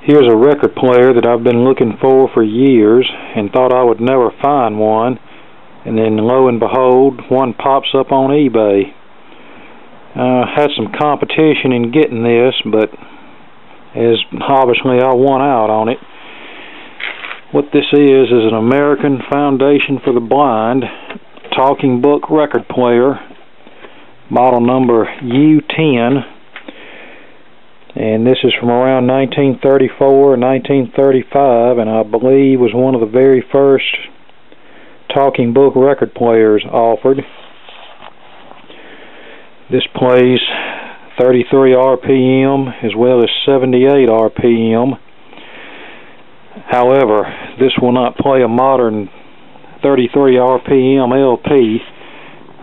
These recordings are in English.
Here's a record player that I've been looking for years and thought I would never find one, and then lo and behold, one pops up on eBay. Had some competition in getting this, but as obviously I won out on it. What this is an American Foundation for the Blind talking book record player, model number U10, and this is from around 1934 or 1935, and I believe was one of the very first talking book record players offered. This plays 33 RPM as well as 78 RPM. However, this will not play a modern 33 RPM LP.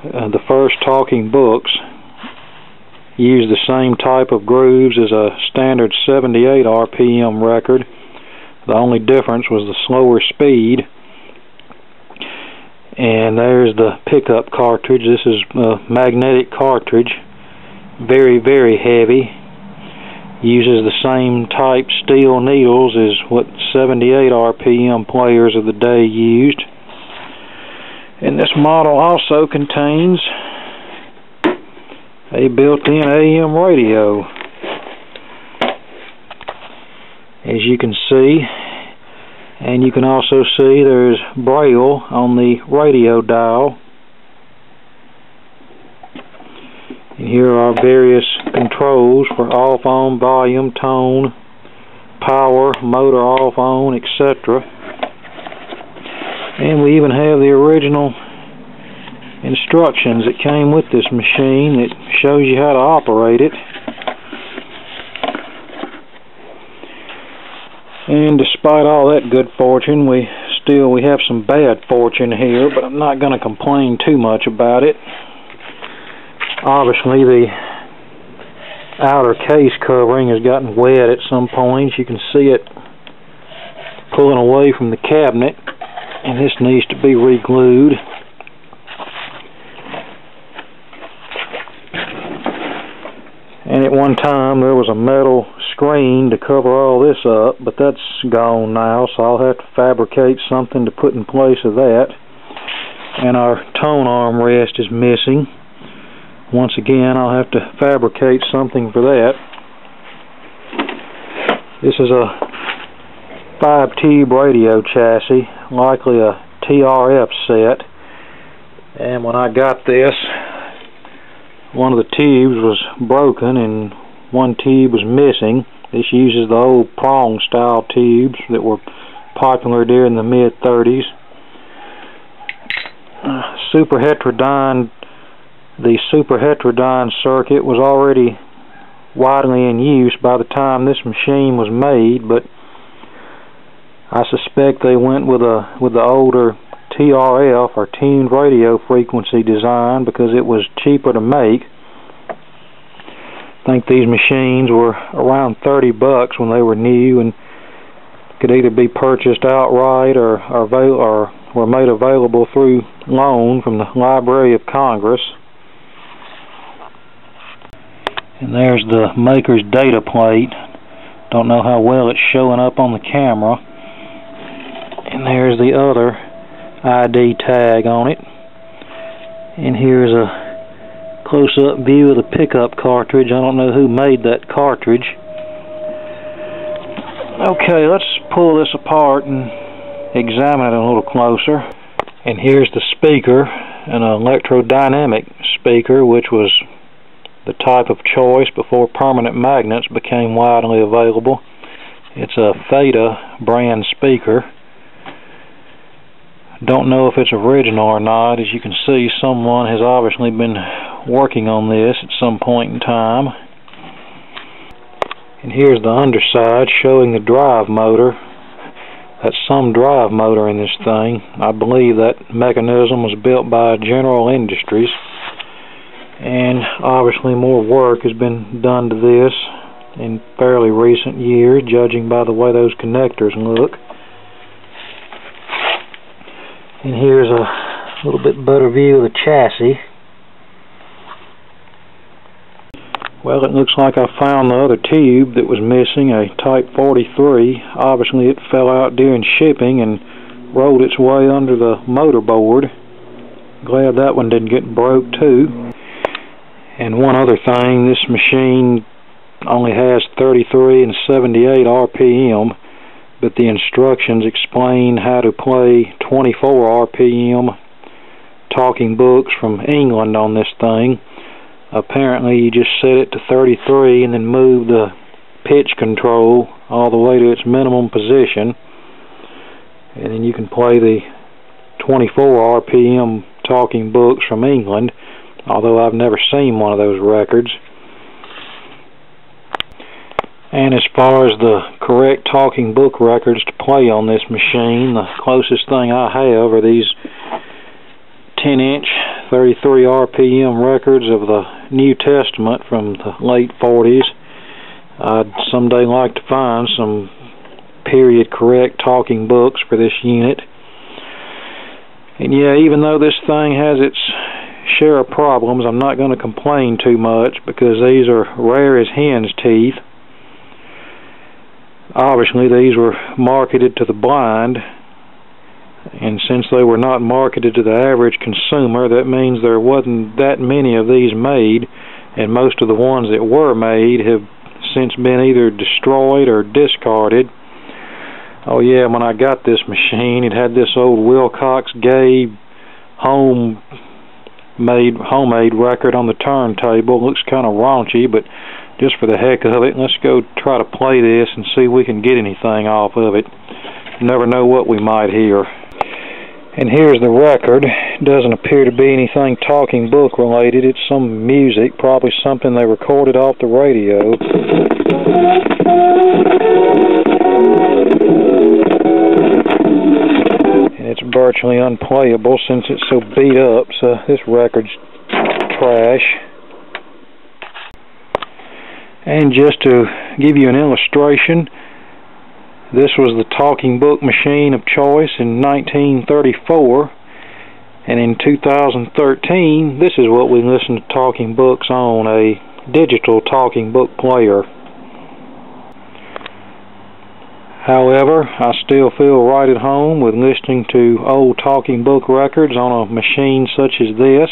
The first talking books used the same type of grooves as a standard 78 RPM record. The only difference was the slower speed. And there's the pickup cartridge. This is a magnetic cartridge, very, very heavy. Uses the same type steel needles as what 78 RPM players of the day used. And this model also contains a built-in AM radio, as you can see. And you can also see there's braille on the radio dial. And here are various controls for off, on, volume, tone, power, motor off, on, etc. And we even have the original instructions that came with this machine that shows you how to operate it. And despite all that good fortune, we have some bad fortune here, but I'm not going to complain too much about it. Obviously, the outer case covering has gotten wet at some points. You can see it pulling away from the cabinet, and this needs to be re-glued. And at one time there was a metal screen to cover all this up, but that's gone now, so I'll have to fabricate something to put in place of that. And our tone armrest is missing. Once again, I'll have to fabricate something for that. This is a 5-tube radio chassis, likely a TRF set. And when I got this, one of the tubes was broken and one tube was missing. This uses the old prong style tubes that were popular during the mid-30s. The super heterodyne circuit was already widely in use by the time this machine was made, but I suspect they went with the older TRF or tuned radio frequency design because it was cheaper to make. I think these machines were around $30 when they were new and could either be purchased outright or were made available through loan from the Library of Congress. And there's the maker's data plate. Don't know how well it's showing up on the camera. And there's the other ID tag on it. And here's a close-up view of the pickup cartridge. I don't know who made that cartridge. Okay, let's pull this apart and examine it a little closer. And here's the speaker, an electrodynamic speaker, which was the type of choice before permanent magnets became widely available. It's a Theta brand speaker. Don't know if it's original or not. As you can see, someone has obviously been working on this at some point in time. And here's the underside showing the drive motor. That's some drive motor in this thing. I believe that mechanism was built by General Industries. And obviously more work has been done to this in fairly recent years, judging by the way those connectors look. And here's a little bit better view of the chassis. Well, it looks like I found the other tube that was missing, a Type 43. Obviously it fell out during shipping and rolled its way under the motor board. Glad that one didn't get broke too. And one other thing, this machine only has 33 and 78 RPM, but the instructions explain how to play 24 RPM talking books from England on this thing. Apparently you just set it to 33 and then move the pitch control all the way to its minimum position, and then you can play the 24 RPM talking books from England, although I've never seen one of those records. And as far as the correct talking book records to play on this machine, the closest thing I have are these 10-inch 33 RPM records of the New Testament from the late 40s. I'd someday like to find some period correct talking books for this unit. And yeah, even though this thing has its share of problems, I'm not going to complain too much, because these are rare as hen's teeth. Obviously these were marketed to the blind, and since they were not marketed to the average consumer, that means there wasn't that many of these made, and most of the ones that were made have since been either destroyed or discarded. Oh yeah, when I got this machine, it had this old Wilcox Gay homemade record on the turntable. It looks kind of raunchy, but just for the heck of it, let's go try to play this and see if we can get anything off of it. You never know what we might hear. And here's the record. It doesn't appear to be anything talking book related. It's some music, probably something they recorded off the radio. And it's virtually unplayable since it's so beat up, so this record's trash. And just to give you an illustration, this was the talking book machine of choice in 1934, and in 2013 this is what we listen to talking books on, a digital talking book player. However, I still feel right at home with listening to old talking book records on a machine such as this,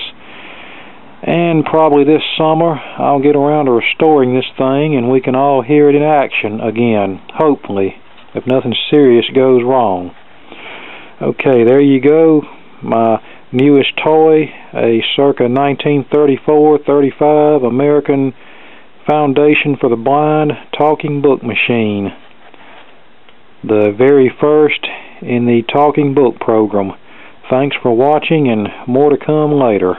and probably this summer I'll get around to restoring this thing and we can all hear it in action again, hopefully, if nothing serious goes wrong. Okay, there you go, my newest toy, a circa 1934-35 American Foundation for the Blind talking book machine. The very first in the talking book program. Thanks for watching, and more to come later.